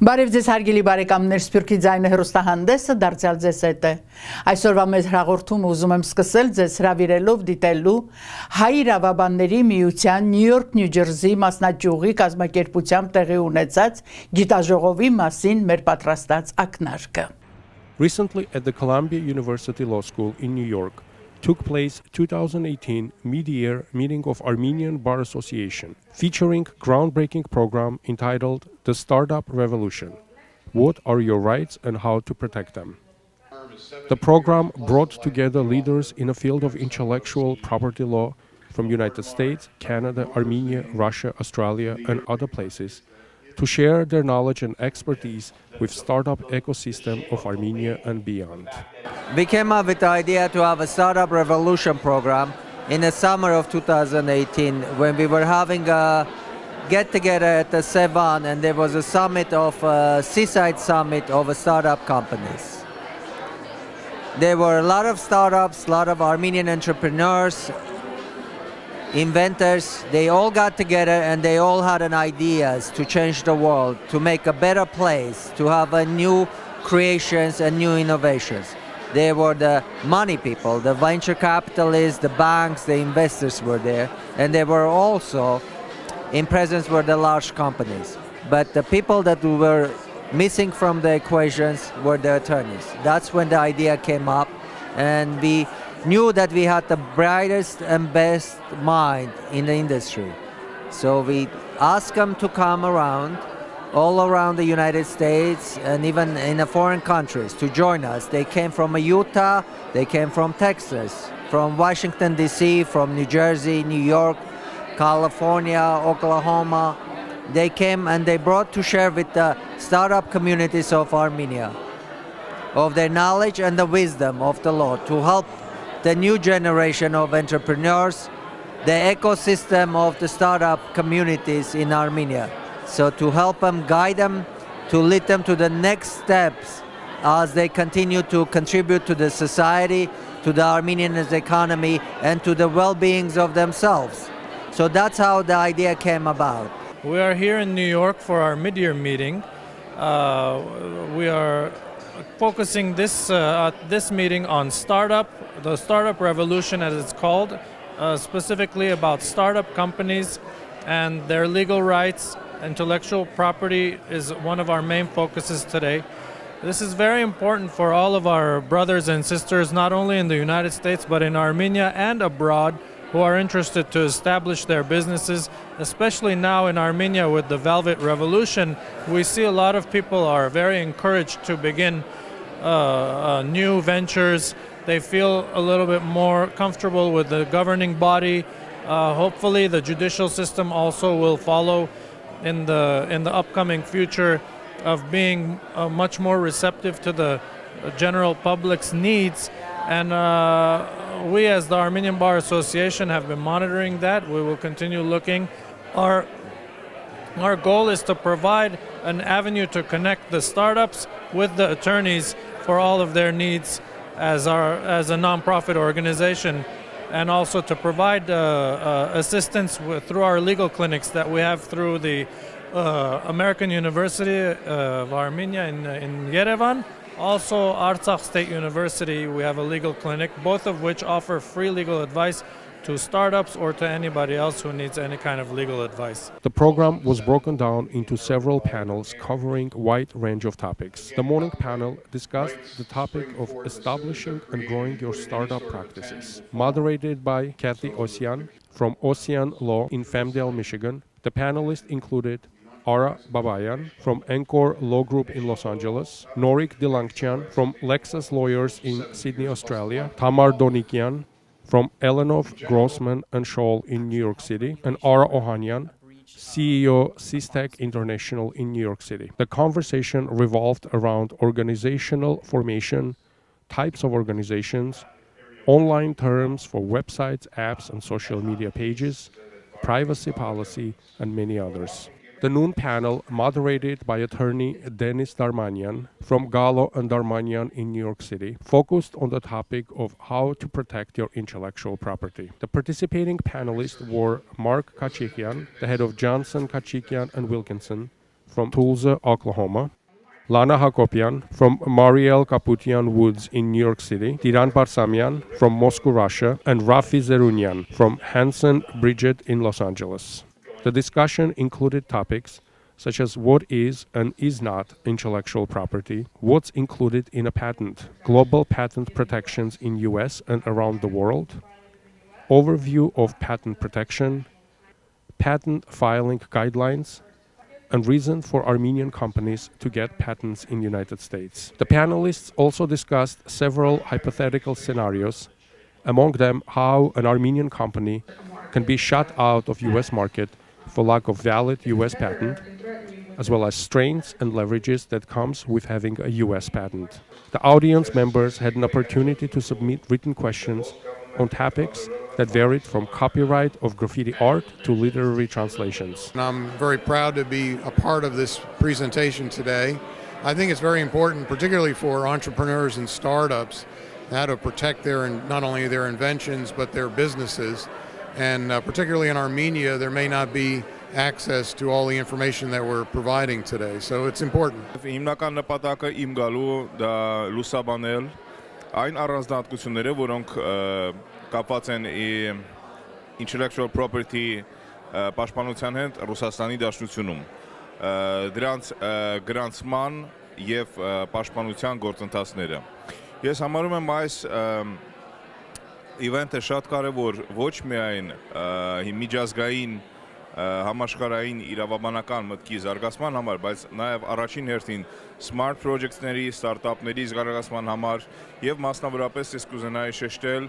Բարև ձեզ հարգելի բարեկամներ, Սփյուռքի ձայնը հեռուստահանդեսը դարձյալ ձեզ հետ է։ Այսօրվա մեր հաղորդումը ուզում եմ սկսել ձեզ հրավիրելով դիտելու հայ իրավաբանների միության Նյու Յորք, Նյու Ջերսի մասնաճյուղի կազմակերպությամբ տեղի ունեցած գիտաժողովի մասին մեր պատրաստած ակնարկը։ Recently at the Columbia University Law School in New York took place 2018 mid-year meeting of Armenian Bar Association, featuring groundbreaking program entitled The Startup Revolution. What are your rights and how to protect them? The program brought together leaders in a field of intellectual property law from United States, Canada, Armenia, Russia, Australia, and other places to share their knowledge and expertise with startup ecosystem of Armenia and beyond. We came up with the idea to have a Startup Revolution program in the summer of 2018 when we were having a get-together at the Sevan, and there was a summit of seaside summit of startup companies. There were a lot of startups, a lot of Armenian entrepreneurs, inventors. They all got together and they all had an ideas to change the world, to make a better place, to have a new creations and new innovations. They were the money people, the venture capitalists, the banks, the investors were there, and they were also in presence were the large companies. But the people that were missing from the equations were the attorneys. That's when the idea came up, and we knew that we had the brightest and best mind in the industry. So we asked them to come around, all around the United States and even in the foreign countries to join us. They came from Utah, they came from Texas, from Washington, D.C., from New Jersey, New York, California, Oklahoma. They came and they brought to share with the startup communities of Armenia, of their knowledge and the wisdom of the law to help the new generation of entrepreneurs, the ecosystem of the startup communities in Armenia. So to help them, guide them, to lead them to the next steps as they continue to contribute to the society, to the Armenian economy, and to the well-beings of themselves. So that's how the idea came about. We are here in New York for our mid-year meeting. We are focusing this meeting on the startup revolution as it's called, specifically about startup companies and their legal rights. Intellectual property is one of our main focuses today. This is very important for all of our brothers and sisters, not only in the United States, but in Armenia and abroad, who are interested to establish their businesses, especially now in Armenia with the Velvet Revolution. We see a lot of people are very encouraged to begin new ventures. They feel a little bit more comfortable with the governing body. Hopefully the judicial system also will follow in the upcoming future of being much more receptive to the general public's needs. And we as the Armenian Bar Association have been monitoring that. We will continue looking. Our goal is to provide an avenue to connect the startups with the attorneys for all of their needs as a nonprofit organization, and also to provide assistance through our legal clinics that we have through the American University of Armenia in Yerevan. Also, Artsakh State University, we have a legal clinic, both of which offer free legal advice to startups or to anybody else who needs any kind of legal advice. The program was broken down into several panels covering a wide range of topics. The morning panel discussed the topic of establishing and growing your startup practices, moderated by Kathy Osian from Osian Law in Femdale, Michigan. The panelists included Ara Babayan from Encore Law Group in Los Angeles, Norik Dilangchan from Lexus Lawyers in Sydney, Australia, Tamar Donikian from Elenov, Grossman and Scholl in New York City, and Ara Ohanyan, CEO Sistec International in New York City. The conversation revolved around organizational formation, types of organizations, online terms for websites, apps, and social media pages, privacy policy, and many others. The noon panel, moderated by attorney Denise Darmanian from Gallo and Darmanian in New York City, focused on the topic of how to protect your intellectual property. The participating panelists were Mark Kachikian, the head of Johnson, Kachikian and Wilkinson, from Tulsa, Oklahoma, Lana Hakopian from Mariel Kaputian Woods in New York City, Tiran Barsamian from Moscow, Russia, and Rafi Zerunian from Hanson Bridget in Los Angeles. The discussion included topics such as what is and is not intellectual property, what's included in a patent, global patent protections in US and around the world, overview of patent protection, patent filing guidelines, and reason for Armenian companies to get patents in the United States. The panelists also discussed several hypothetical scenarios, among them how an Armenian company can be shut out of US market for lack of valid US patent, as well as strengths and leverages that comes with having a US patent. The audience members had an opportunity to submit written questions on topics that varied from copyright of graffiti art to literary translations. And I'm very proud to be a part of this presentation today. I think it's very important, particularly for entrepreneurs and startups, how to protect not only their inventions but their businesses. And particularly in Armenia, there may not be access to all the information that we're providing today. So it's important. Հիմնական նպատակը իմ գալու դա լուսաբանել այն առանձնահատկությունները, որոնք կապված են intellectual property պաշտպանության հետ Ռուսաստանի Դաշնությունում, դրանց գրանցման եւ պաշտպանության գործընթացները։ Ես համարում եմ այս իվենտը շատ կարևոր ոչ միայն միջազգային համաշխարհային իրավաբանական մտքի զարգացման համար, բայց նաև առաջին հերթին smart projects-ների, start-up-ների զարգացման համար եւ մասնավորապես ես կուզենայի շեշտել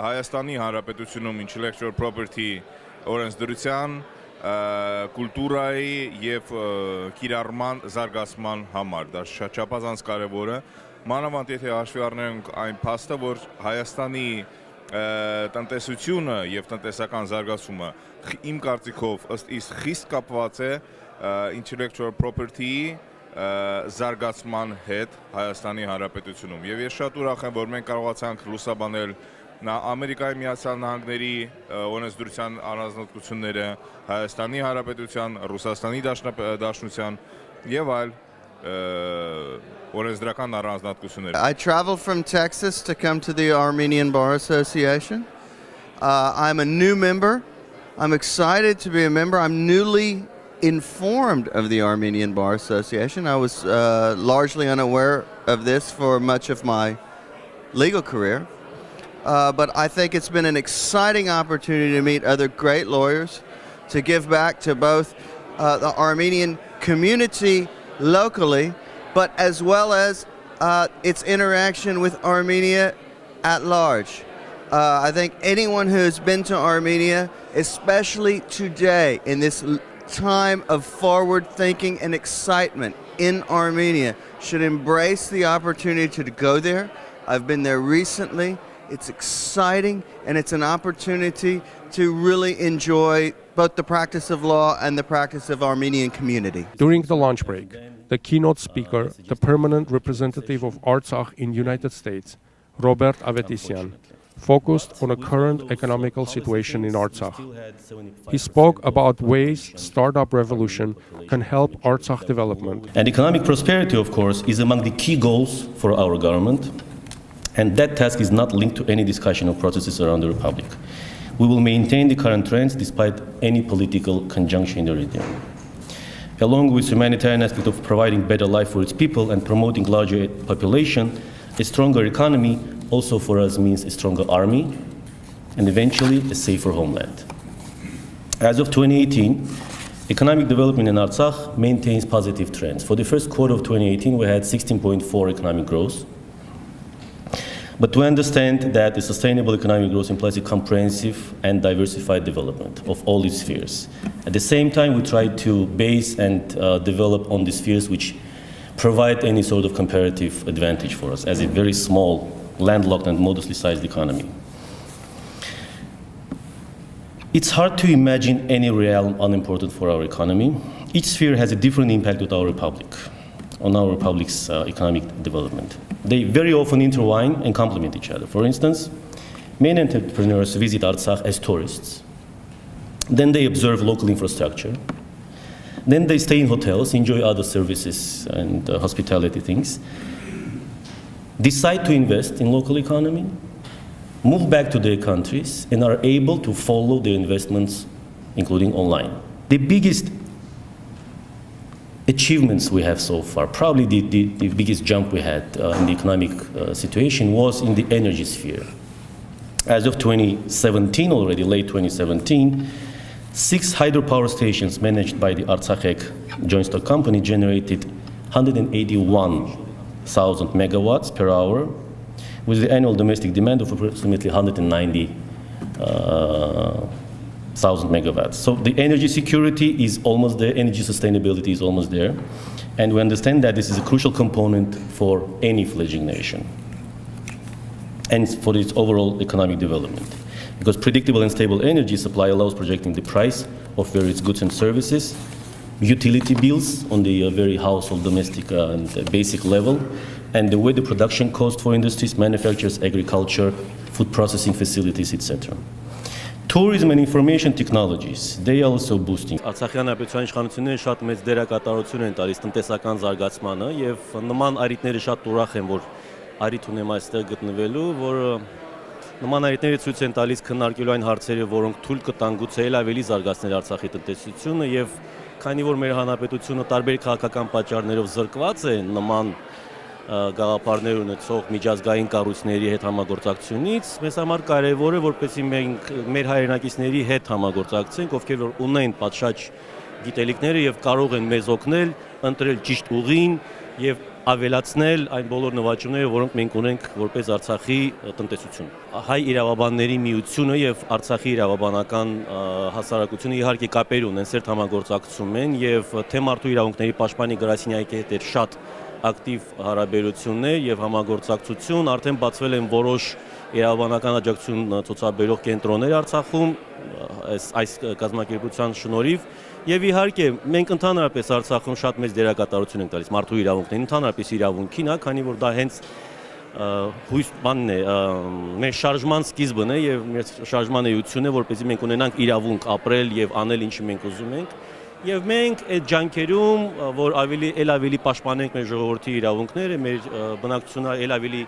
Հայաստանի Հանրապետությունում intellectual property օրենսդրության, կուլտուրայի եւ կիրառման զարգացման համար։ Դա շրջապատանց կարևոր է, մանավանդ եթե հաշվի առնենք այն փաստը, որ Հայաստանի տնտեսությունը եւ տնտեսական զարգացումը իմ կարծիքով ըստ իս խիստ կապված է intellectual property զարգացման հետ Հայաստանի Հանրապետությունում եւ ես շատ ուրախ եմ որ մենք կարողացանք լուսաբանել Ամերիկայի Միացյալ Նահանգների օրենսդրության առանձնահատկությունները Հայաստանի Հանրապետության, Ռուսաստանի Դաշնության եւ այլ I traveled from Texas to come to the Armenian Bar Association. I'm a new member. I'm excited to be a member. I'm newly informed of the Armenian Bar Association. I was largely unaware of this for much of my legal career. But I think it's been an exciting opportunity to meet other great lawyers, to give back to both the Armenian community locally, but as well as its interaction with Armenia at large. I think anyone who has been to Armenia, especially today in this time of forward thinking and excitement in Armenia, should embrace the opportunity to go there. I've been there recently. It's exciting and it's an opportunity to really enjoy both the practice of law and the practice of Armenian community. During the lunch break, the keynote speaker, the permanent representative of Artsakh in the United States, Robert Avetisyan, focused on a current economical situation in Artsakh. He spoke about ways startup revolution can help Artsakh development. And economic prosperity, of course, is among the key goals for our government. And that task is not linked to any discussion of processes around the Republic. We will maintain the current trends despite any political conjunction in the region. Along with humanitarian aspect of providing better life for its people and promoting larger population, a stronger economy also for us means a stronger army and eventually a safer homeland. As of 2018, economic development in Artsakh maintains positive trends. For the first quarter of 2018, we had 16.4 economic growth. But to understand that a sustainable economic growth implies a comprehensive and diversified development of all its spheres. At the same time, we try to base and develop on the spheres which provide any sort of comparative advantage for us as a very small, landlocked and modestly sized economy. It's hard to imagine any realm unimportant for our economy. Each sphere has a different impact on our republic's economic development. They very often intertwine and complement each other. For instance, many entrepreneurs visit Artsakh as tourists. Then they observe local infrastructure. Then they stay in hotels, enjoy other services and hospitality things, decide to invest in local economy, move back to their countries, and are able to follow their investments, including online. The biggest achievements we have so far, probably the biggest jump we had in the economic situation was in the energy sphere. As of 2017 already, late 2017, 6 hydropower stations managed by the Artsakh joint stock company generated 181,000 megawatts per hour, with the annual domestic demand of approximately 190,000 megawatts. So the energy security is almost there, energy sustainability is almost there, and we understand that this is a crucial component for any fledgling nation and for its overall economic development. Because predictable and stable energy supply allows projecting the price of various goods and services, utility bills on the very household, domestic, and basic level, and the way the production cost for industries, manufacturers, agriculture, food processing facilities, etc. Tourism and information technologies, they are also boosting. Արցախյան պետության իշխանությունները շատ մեծ դերակատարություն են տալիս տնտեսական զարգացմանը եւ նման արիտները շատ ուրախ են, որ արիտ ունեմ այստեղ գտնվելու, որ նման այրիները ցույց են տալիս քննարկելու այն հարցերը, որոնք թույլ կտան գուցե ավելի զարգացնել Արցախի տնտեսությունը եւ քանի որ մեր հանրապետությունը տարբեր քաղաքական պատճառներով զրկված է նման գաղափարներ ունեցող միջազգային կառույցների հետ համագործակցությունից, մեզ համար կարևոր է, որպեսզի մենք մեր հայրենակիցների հետ համագործակցենք, ովքեր որ ունեն պատշաճ գիտելիքները եւ կարող են մեզ օգնել ընտրել ճիշտ ուղին եւ ավելացնել այն բոլոր նվաճումները, որոնք մենք ունենք որպես Արցախի տնտեսություն։ Հայ իրավաբանների միությունը եւ Արցախի իրավաբանական հասարակությունը իհարկե կապեր ունեն, սերտ համագործակցում են եւ թե մարդու իրավունքների պաշտպանի գրասենյակի հետ շատ ակտիվ հարաբերություններ եւ համագործակցություն, արդեն բացվել են որոշ իրավաբանական աջակցություն ցուցաբերող կենտրոններ Արցախում այս կազմակերպության շնորհիվ եւ իհարկե մենք ընդհանրապես Արցախում շատ մեծ դերակատարություն ենք տալիս մարդու իրավունքներին, ընդհանրապես իրավունքին, քանի որ դա հենց հույս բանն է, մեր շարժման սկիզբն է եւ մեր շարժման էությունն է, որպեսզի մենք ունենանք իրավունք ապրել եւ անել ինչ մենք ուզում ենք։ Եվ մենք այդ ջանքերում, որ ավելի պաշտպանենք մեր ժողովրդի իրավունքները, մեր բնակչությունը ավելի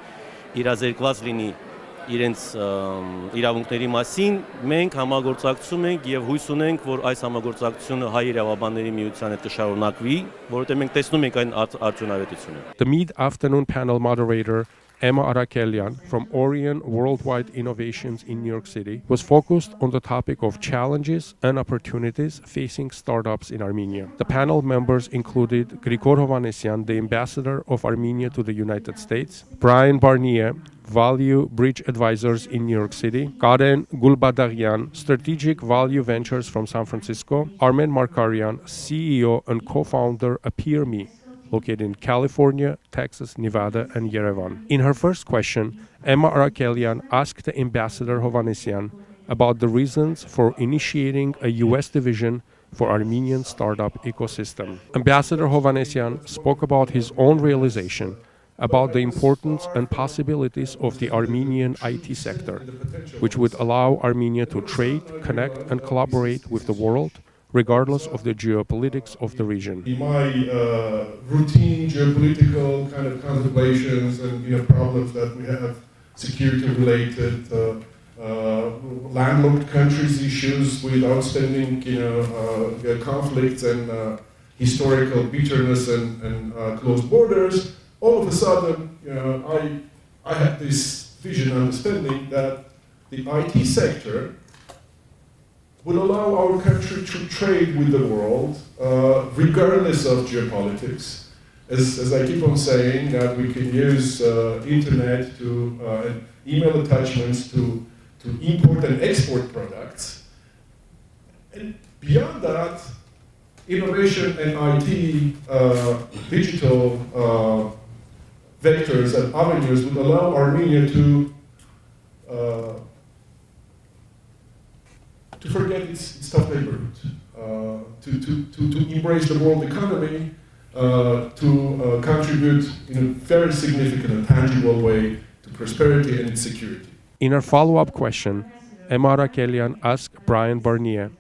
իրազեկված լինի իրենց իրավունքների մասին, մենք համագործակցում ենք եւ հույս ունենք, որ այս համագործակցությունը հայ իրավաբանների միության հետ կշարունակվի, որովհետեւ մենք տեսնում ենք այն արդյունավետությունը։ The mid-afternoon panel moderator Emma Arakelian from Orion Worldwide Innovations in New York City was focused on the topic of challenges and opportunities facing startups in Armenia. The panel members included Grigor Hovanesyan, the ambassador of Armenia to the United States, Brian Barnier, Value Bridge Advisors in New York City, Karen Gulbadagyan, Strategic Value Ventures from San Francisco, Armen Markarian, CEO and co-founder AppearMe, located in California, Texas, Nevada, and Yerevan. In her first question, Emma Arakelian asked the ambassador Hovanesyan about the reasons for initiating a U.S. division for Armenian startup ecosystem. Ambassador Hovanesyan spoke about his own realization about the importance and possibilities of the Armenian IT sector, which would allow Armenia to trade, connect, and collaborate with the world, regardless of the geopolitics of the region. In my routine geopolitical kind of contemplations and problems that we have, security-related, landlocked countries issues with outstanding conflicts and historical bitterness and closed borders, all of a sudden, I had this vision understanding that the IT sector would allow our country to trade with the world, regardless of geopolitics. As I keep on saying, that we can use internet and email attachments to import and export products. And beyond that, innovation and IT, digital vectors and avenues would allow Armenia to forget its tough neighborhood, to embrace the world economy, to contribute in a very significant and tangible way to prosperity and its security. In her follow-up question, Emma Arakelian asked Brian Barnier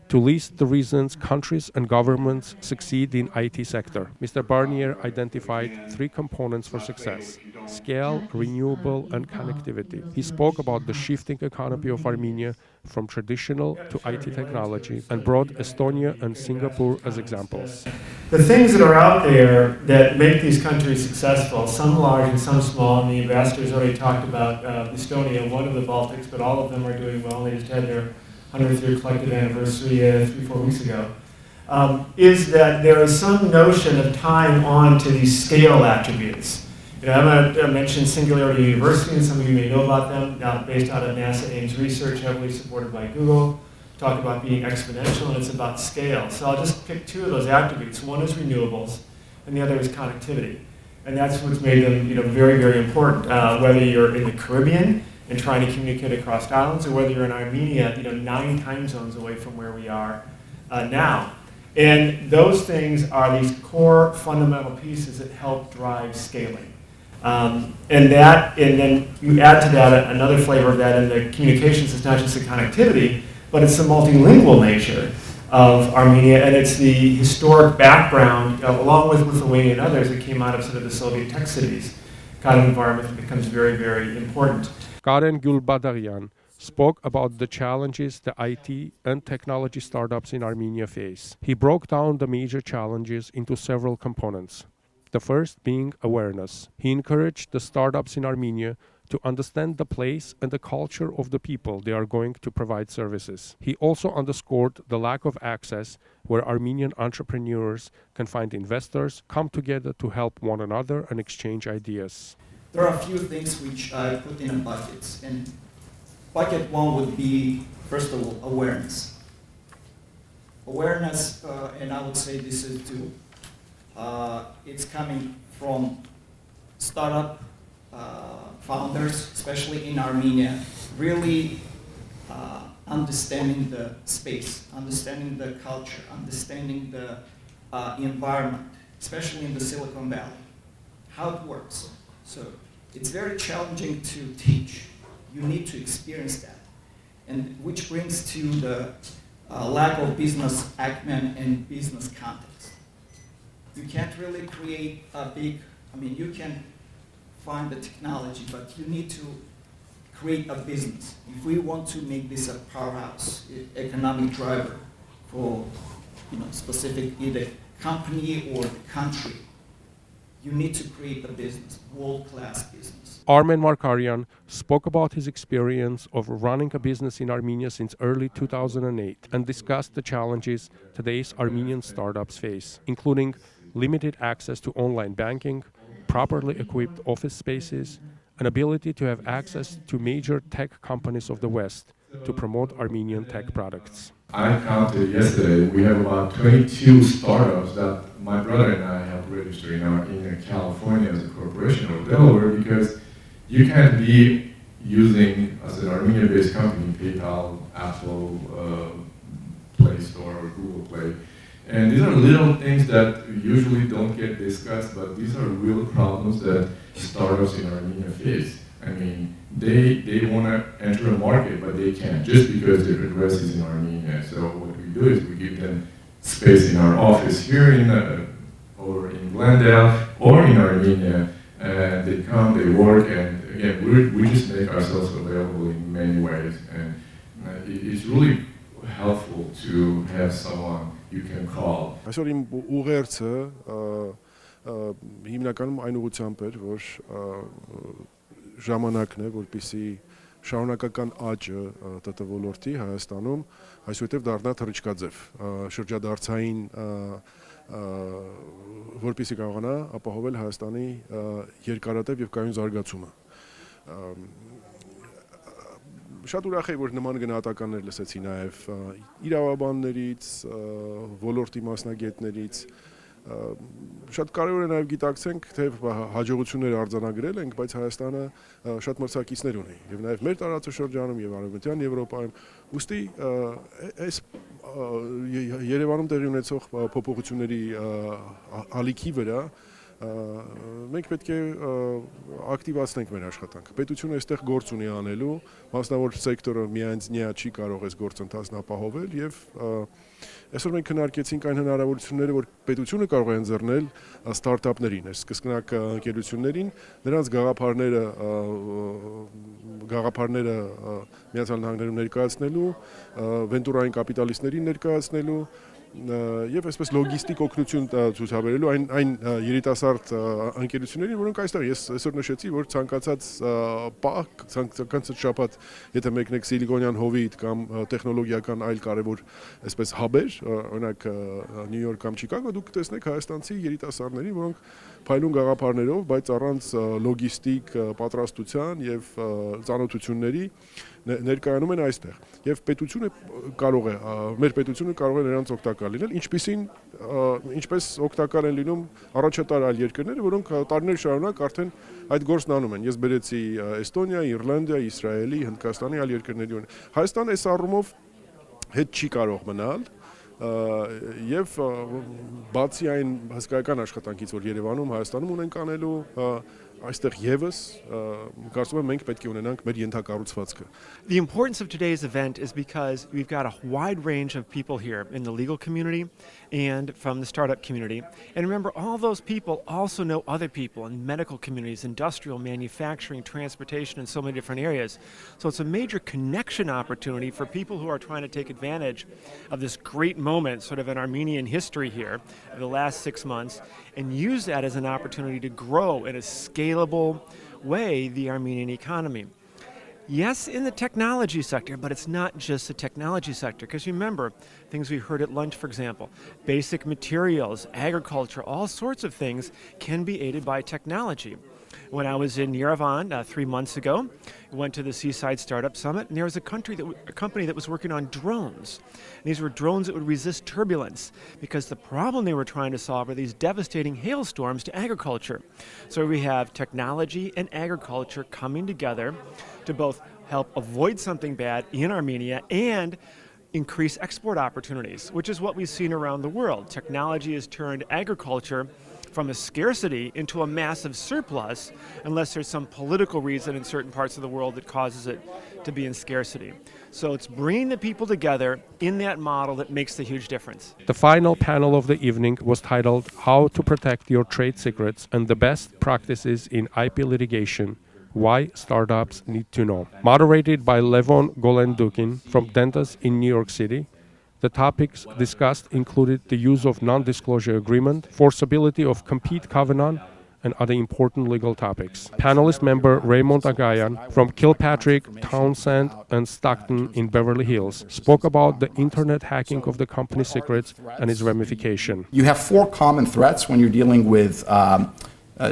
to list the reasons countries and governments succeed in IT sector. Mr. Barnier identified 3 components for success: scale, renewable, and connectivity. He spoke about the shifting economy of Armenia from traditional to IT technology and brought Estonia and Singapore as examples. The things that are out there that make these countries successful, some large and some small, and the ambassadors already talked about Estonia, one of the Baltics, but all of them are doing well. They just had their 100th year collective anniversary 3-4 weeks ago, is that there is some notion of tying on to these scale attributes. I'm going to mention Singularity University, and some of you may know about them, now based out of NASA Ames Research, heavily supported by Google. Talk about being exponential, and it's about scale. So I'll just pick 2 of those attributes. One is renewables, and the other is connectivity. And that's what's made them very, very important, whether you're in the Caribbean and trying to communicate across islands, or whether you're in Armenia, 9 time zones away from where we are now. And those things are these core fundamental pieces that help drive scaling. And then you add to that another flavor of that in the communications. It's not just the connectivity, but it's the multilingual nature of Armenia, and it's the historic background, along with Lithuania and others, that came out of sort of the Soviet tech cities kind of environment that becomes very, very important. Karen Gulbadarian spoke about the challenges the IT and technology startups in Armenia face. He broke down the major challenges into several components. The first being awareness. He encouraged the startups in Armenia to understand the place and the culture of the people they are going to provide services. He also underscored the lack of access where Armenian entrepreneurs can find investors, come together to help one another and exchange ideas. There are a few things which I put in a bucket, and bucket 1 would be, first of all, awareness. Awareness, and I would say this is too, it's coming from startup founders, especially in Armenia, really understanding the space, understanding the culture, understanding the environment, especially in the Silicon Valley, how it works. So it's very challenging to teach. You need to experience that, and which brings to the lack of business acumen and business context. You can't really create a big, you can find the technology, but you need to create a business. If we want to make this a powerhouse economic driver for specific either company or the country, you need to create a business, world-class business. Armen Markarian spoke about his experience of running a business in Armenia since early 2008 and discussed the challenges today's Armenian startups face, including limited access to online banking, properly equipped office spaces, an ability to have access to major tech companies of the West to promote Armenian tech products. I counted yesterday, we have about 22 startups that my brother and I have registered in California as a corporation or Delaware, because you can't be using, as an Armenian-based company, PayPal, Apple, Play Store, or Google Play. And these are little things that usually don't get discussed, but these are real problems that startups in Armenia face. They want to enter a market, but they can't, just because their address is in Armenia. So what we do is we give them space in our office here or in Glendale or in Armenia, and they come, they work, and again, we just make ourselves available in many ways. And it's really helpful to have someone you can call. Այսօր իմ ուղերձը հիմնականում այն ուղղությամբ էր, որ ժամանակն է, որպեսզի շարունակական աճը ՏՏ ոլորտի Հայաստանում այսուհետև դառնա թռիչքաձև, շրջադարձային, որպեսզի կարողանա ապահովել Հայաստանի երկարատև եւ կայուն զարգացումը։ Շատ ուրախ եմ, որ նման գնահատականներ լսեցի նաև իրավաբաններից, ոլորտի մասնագետներից։ Շատ կարևոր է նաև գիտակցենք, թե հաջողություններ արձանագրել ենք, բայց Հայաստանը շատ մրցակիցներ ունի, եւ նաև մեր տարածաշրջանում եւ Արևմտյան Եվրոպայում։ Ուստի այս Երևանում տեղի ունեցող փոփոխությունների ալիքի վրա մենք պետք է ակտիվացնենք մեր աշխատանքը։ Պետությունը այստեղ գործ ունի անելու, մասնավոր սեկտորը միայնձնյա չի կարող այս գործընթացն ապահովել եւ այսօր մենք քննարկեցինք այն հնարավորությունները, որ պետությունը կարող է ընձեռնել ստարտափներին, այս սկսնակ ընկերություններին, նրանց գաղափարները Միացյալ Նահանգներում ներկայացնելու, վենտուրային կապիտալիստներին ներկայացնելու եւ այսպես լոգիստիկ օգնություն ցուցաբերելու այն երիտասարդ ընկերություններին, որոնք այստեղ ես այսօր նշեցի, որ ցանկացած պահ, ցանկացած շաբաթ, եթե մեկնեք Սիլիկոնյան հովիտ կամ տեխնոլոգիական այլ կարևոր այսպես հաբեր, օրինակ Նյու Յորք կամ Չիկագո, դուք կտեսնեք հայաստանցի երիտասարդներին, որոնք փայլուն գաղափարներով, բայց առանց լոգիստիկ պատրաստության եւ ծանոթությունների ներկայանում են այստեղ եւ պետությունը կարող է մեր պետությունը կարող է նրանց օգտակար լինել, ինչպես օգտակար են լինում առաջատար այլ երկրները, որոնք տարիներ շարունակ արդեն այդ գործն անում են։ Ես բերեցի Էստոնիա, Իռլանդիա, Իսրայելի, Հնդկաստանի այլ երկրների։ Հայաստանը այս առումով հետ չի կարող մնալ եւ բացի այն հսկայական աշխատանքից, որ Երևանում, Հայաստանում ունենք անելու, այստեղ եւս կարծում եմ մենք պետք է ունենանք մեր ենթակառուցվածքը. The importance of today's event is because we've got a wide range of people here in the legal community and from the startup community. And remember, all those people also know other people in medical communities, industrial, manufacturing, transportation, and so many different areas. So it's a major connection opportunity for people who are trying to take advantage of this great moment sort of in Armenian history here of the last 6 months and use that as an opportunity to grow in a scalable way the Armenian economy. Yes, in the technology sector, but it's not just the technology sector. Because remember, things we heard at lunch, for example, basic materials, agriculture, all sorts of things can be aided by technology. When I was in Yerevan 3 months ago, I went to the Seaside Startup Summit, and there was a company that was working on drones. And these were drones that would resist turbulence, because the problem they were trying to solve were these devastating hailstorms to agriculture. So we have technology and agriculture coming together to both help avoid something bad in Armenia and increase export opportunities, which is what we've seen around the world. Technology has turned agriculture from a scarcity into a massive surplus, unless there's some political reason in certain parts of the world that causes it to be in scarcity. So it's bringing the people together in that model that makes the huge difference. The final panel of the evening was titled How to Protect Your Trade Secrets and the Best Practices in IP Litigation, Why Startups Need to Know. Moderated by Levon Golendukin from Dentas in New York City. The topics discussed included the use of non-disclosure agreement, forcibility of compete covenant, and other important legal topics. Panelist member Raymond Agayan from Kilpatrick, Townsend, and Stockton in Beverly Hills spoke about the internet hacking of the company secrets and its ramification. You have 4 common threats when you're dealing with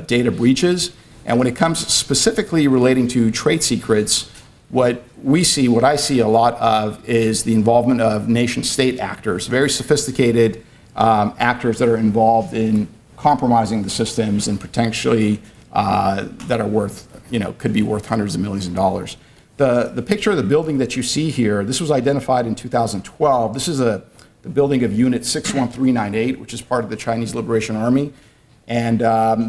data breaches, and when it comes specifically relating to trade secrets, what I see a lot of is the involvement of nation-state actors, very sophisticated actors that are involved in compromising the systems and potentially that are worth, could be worth hundreds of millions of dollars. The picture of the building that you see here, this was identified in 2012. This is the building of Unit 61398, which is part of the Chinese Liberation Army. And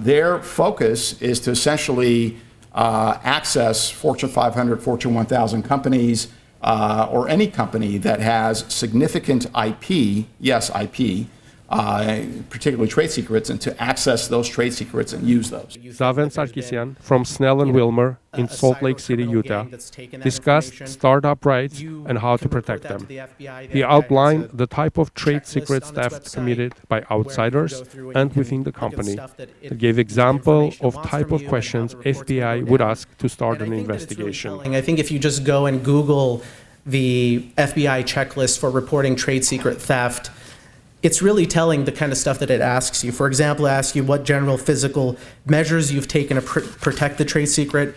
their focus is to essentially access Fortune 500, Fortune 1000 companies, or any company that has significant IP, yes, IP, particularly trade secrets, and to access those trade secrets and use those. Zaven Sarkisian from Snell and Wilmer in Salt Lake City, Utah, discussed startup rights and how to protect them. He outlined the type of trade secrets theft committed by outsiders and within the company. He gave example of type of questions FBI would ask to start an investigation. I think if you just go and Google the FBI checklist for reporting trade secret theft, it's really telling the kind of stuff that it asks you. For example, it asks you what general physical measures you've taken to protect the trade secret.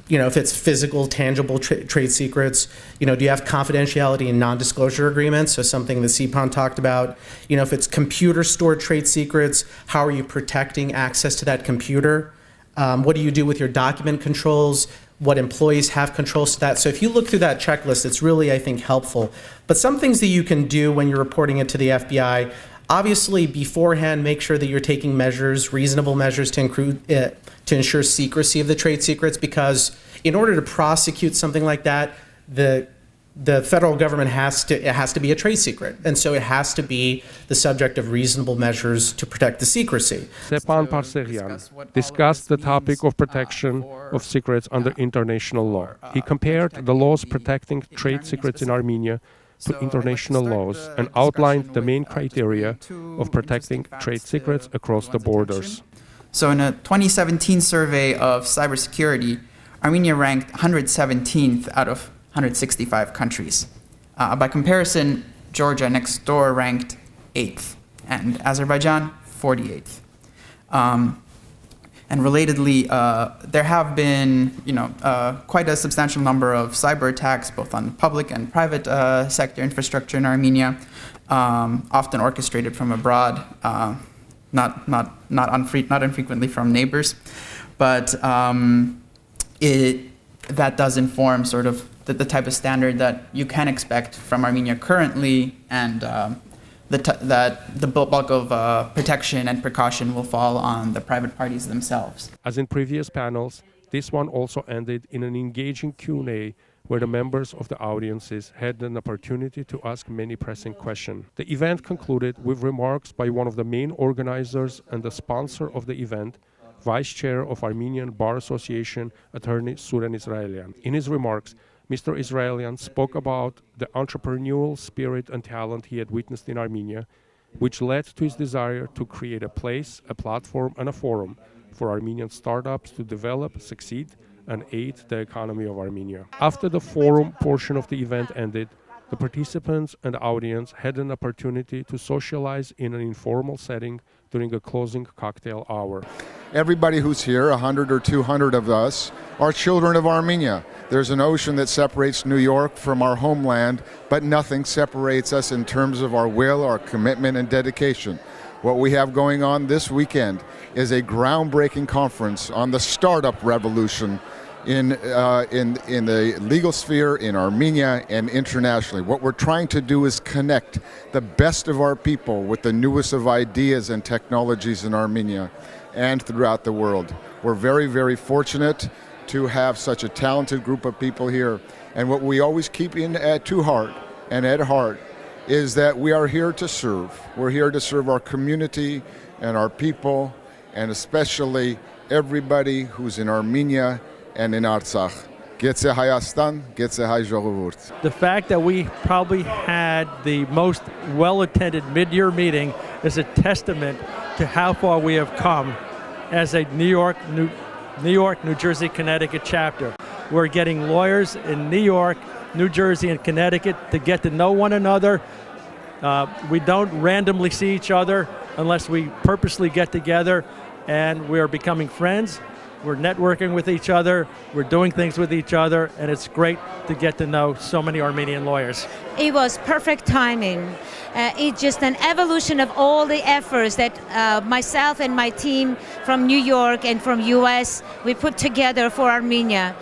If it's physical, tangible trade secrets. Do you have confidentiality and non-disclosure agreements? So something that CPON talked about. If it's computer-stored trade secrets, how are you protecting access to that computer? What do you do with your document controls? What employees have controls to that. So if you look through that checklist, it's really, I think, helpful. But some things that you can do when you're reporting it to the FBI, obviously beforehand make sure that you're taking measures, reasonable measures to ensure secrecy of the trade secrets, because in order to prosecute something like that, the federal government has to be a trade secret, and so it has to be the subject of reasonable measures to protect the secrecy. Stepan Parseghian discussed the topic of protection of secrets under international law. He compared the laws protecting trade secrets in Armenia to international laws and outlined the main criteria of protecting trade secrets across the borders. So in a 2017 survey of cybersecurity, Armenia ranked 117th out of 165 countries. By comparison, Georgia next door ranked 8th, and Azerbaijan 48th. And relatedly, there have been, quite a substantial number of cyber attacks, both on public and private sector infrastructure in Armenia, often orchestrated from abroad, not infrequently from neighbors, but that does inform sort of the type of standard that you can expect from Armenia currently, and that the bulk of protection and precaution will fall on the private parties themselves. As in previous panels, this one also ended in an engaging Q&A where the members of the audiences had an opportunity to ask many pressing questions. The event concluded with remarks by one of the main organizers and the sponsor of the event, Vice Chair of Armenian Bar Association, attorney Suren Israelian. In his remarks, Mr. Israelian spoke about the entrepreneurial spirit and talent he had witnessed in Armenia, which led to his desire to create a place, a platform, and a forum for Armenian startups to develop, succeed, and aid the economy of Armenia. After the forum portion of the event ended, the participants and the audience had an opportunity to socialize in an informal setting during a closing cocktail hour. Everybody who's here, 100 or 200 of us, are children of Armenia. There's an ocean that separates New York from our homeland, but nothing separates us in terms of our will, our commitment, and dedication. What we have going on this weekend is a groundbreaking conference on the startup revolution in the legal sphere, in Armenia, and internationally. What we're trying to do is connect the best of our people with the newest of ideas and technologies in Armenia and throughout the world. We're very, very fortunate to have such a talented group of people here. And what we always keep to heart and at heart is that we are here to serve. We're here to serve our community and our people, and especially everybody who's in Armenia and in Artsakh. Getse Hayastan, Getse Hay Joguvurt. The fact that we probably had the most well-attended mid-year meeting is a testament to how far we have come as a New York, New Jersey, Connecticut chapter. We're getting lawyers in New York, New Jersey, and Connecticut to get to know one another. We don't randomly see each other unless we purposely get together, and we're becoming friends. We're networking with each other, we're doing things with each other, and it's great to get to know so many Armenian lawyers. It was perfect timing. It's just an evolution of all the efforts that myself and my team from New York and from US, we put together for Armenia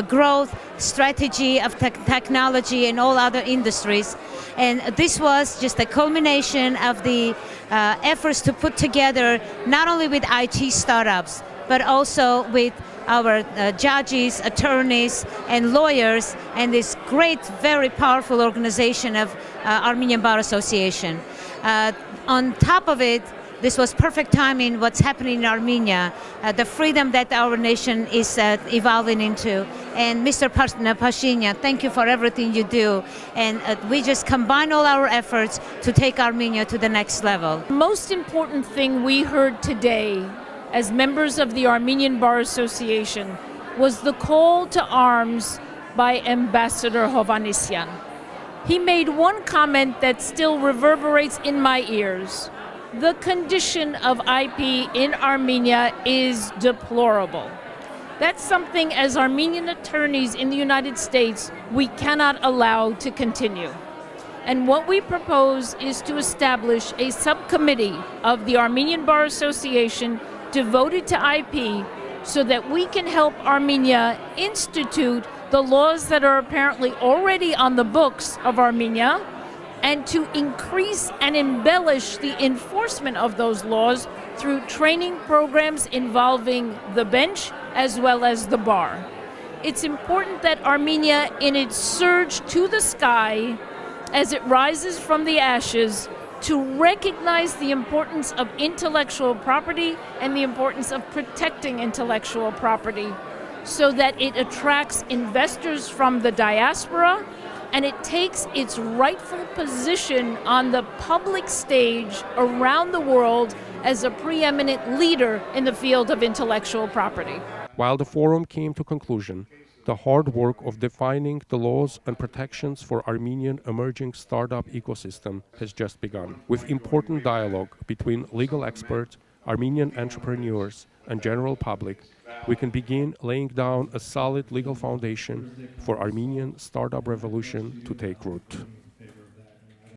growth, strategy of technology and all other industries. And this was just a culmination of the efforts to put together not only with IT startups, but also with our judges, attorneys, and lawyers, and this great, very powerful organization of Armenian Bar Association. On top of it, this was perfect timing what's happening in Armenia, the freedom that our nation is evolving into. And Mr. Pashinyan, thank you for everything you do. And we just combine all our efforts to take Armenia to the next level. The most important thing we heard today as members of the Armenian Bar Association was the call to arms by Ambassador Hovhannisyan. He made one comment that still reverberates in my ears. The condition of IP in Armenia is deplorable. That's something as Armenian attorneys in the United States we cannot allow to continue. And what we propose is to establish a subcommittee of the Armenian Bar Association devoted to IP so that we can help Armenia institute the laws that are apparently already on the books of Armenia and to increase and embellish the enforcement of those laws through training programs involving the bench as well as the bar. It's important that Armenia, in its surge to the sky, as it rises from the ashes, to recognize the importance of intellectual property and the importance of protecting intellectual property so that it attracts investors from the diaspora and it takes its rightful position on the public stage around the world as a preeminent leader in the field of intellectual property. While the forum came to conclusion, the hard work of defining the laws and protections for Armenian emerging startup ecosystem has just begun. With important dialogue between legal experts, Armenian entrepreneurs, and general public, we can begin laying down a solid legal foundation for Armenian startup revolution to take root.